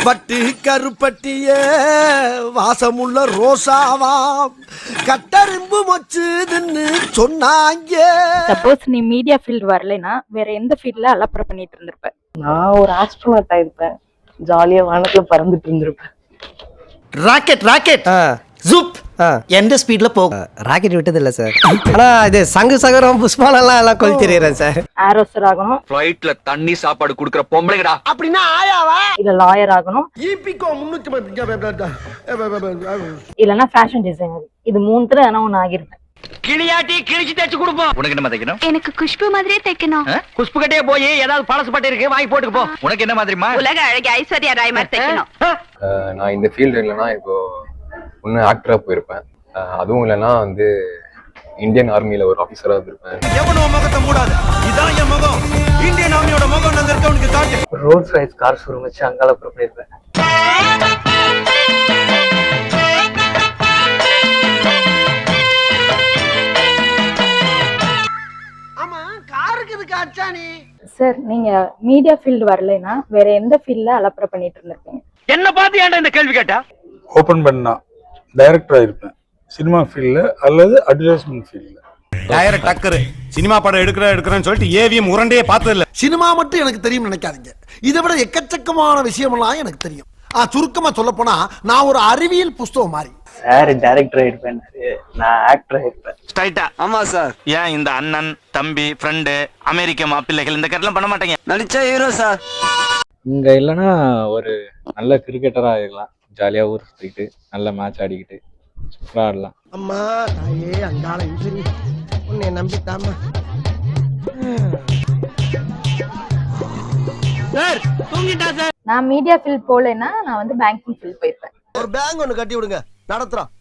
பட்டு கருப்பட்டியே வாசமுள்ள ரோசாவாம் கட்டரும்பு மொச்சுதுன்னு சொன்னாங்க. சப்போஸ் நீ மீடியா ஃபீல்டு வரலைன்னா வேற எந்த ஃபீல்ட்ல அலப்பற பண்ணிட்டு இருந்திருப்ப? நான் ஒரு ஆஸ்ட்ரோனட் ஆயிருப்பேன். ஜாலியா வானத்துல பறந்துட்டு இருந்திருப்பேன். ராக்கெட் ராக்கெட் ஜூப் எந்த ஸ்பீட்ல போகும்? ராக்கெட் விட்டது இல்ல சார். ஆனா இது சங்கு சகரம் புஷ்பாலெல்லாம் எல்லாம் கொல் தெரியுறேன் சார். ஏரோஸ்டர் ஆகணும். ஃளைட்ல தண்ணி சாப்பாடு குடுக்குற பொம்பளைடா. அப்படின்னா ஆயாவா? இல்ல லாயர் ஆகணும். ஈபிகோ 300 இல்லன்னா ஃபேஷன் டிசைனர். இது மூணுத்துல எதனா ஒண்ணு ஆகிருப்பேன். கிளியாட்டி கிழிச்சு தைச்சு கொடுப்போம். உனக்கு என்ன தைக்கணும்? எனக்கு குஷ்பு மாதிரியே தைக்கணும். குஷ்பு கட்டே போய் ஏதாவது பழசு பட்டு இருக்கு வாங்கி போட்டுக்கு போ. உனக்கு என்ன மாதிரிமா? உலக அழகி ஐஸ்வர்யா ராய் மாதிரி தைக்கணும். நான் இந்த ஃபீல்டு இல்லைன்னா இப்போ ஒன்று ஆக்டராக போயிருப்பேன். அதுவும் இல்லைன்னா வந்து இந்தியன் ஆர்மியில் ஒரு ஆஃபீஸராக இருந்திருப்பேன். எவனோ முகத்தை மூடாது. இதான் என் முகம். இந்தியன் ஆர்மியோட முகம் அங்க இருக்க உனக்கு காட்டு. ரோல்ஸ் ராய்ஸ் கார் ஷோரூம் வச்சு அங்கால போயிருப்பேன். ஆமா காருக்கு இதுக்கு அச்சானி. சார் நீங்க மீடியா ஃபீல்டு வரலைன்னா வேற எந்த ஃபீல்ட்ல அலப்பற பண்ணிட்டு இருந்திருப்பீங்க? என்ன பார்த்து ஏன்டா இந்த கேள்வி கேட்டா? ஓபன் பண்ணா டைரக்டராக இருப்பேன். சினிமா ஃபீல்டில் அல்லது அட்வர்டைஸ்மெண்ட் ஃபீல்டில். டைரக்ட் டக்கரு சினிமா படம் எடுக்கிறேன்னு சொல்லிட்டு ஏவிஎம் உரண்டையே பார்த்தது இல்ல. சினிமா மட்டும் எனக்கு தெரியும் நினைக்காதீங்க. இதை விட எக்கச்சக்கமான விஷயமெல்லாம் எனக்கு தெரியும். சுருக்கமா சொல்ல போனா நான் ஒரு அறிவியல் புஸ்தகம் மாதிரி. சார் டைரக்டர் இருப்பேன். நான் ஆக்டர் இருப்பேன். ஸ்ட்ரைட்டா? ஆமா சார். ஏன் இந்த அண்ணன் தம்பி ஃப்ரெண்டு அமெரிக்க மாப்பிள்ளைகள் இந்த கட்டெல்லாம் பண்ண மாட்டேங்க? நடிச்சா ஹீரோ சார். இங்க இல்லைன்னா ஒரு நல்ல கிரிக்கெட்டரா இருக்கலாம். ஜாலியா ஊர் சுத்திக்கிட்டு நல்ல மேட்ச் ஆடிக்கிட்டு சூப்பரா ஆடலாம். அம்மா தாயே அங்காள இன்சரி உன்னை நம்பித்தாமா. சார் தூங்கிட்டா சார். நான் மீடியா ஃபீல்ட் போலேன்னா நான் வந்து பேங்கிங் ஃபீல்ட் போயிருப்பேன். ஒரு பேங்க் ஒன்று கட்டி விடுங்க, நடத்துறோம்.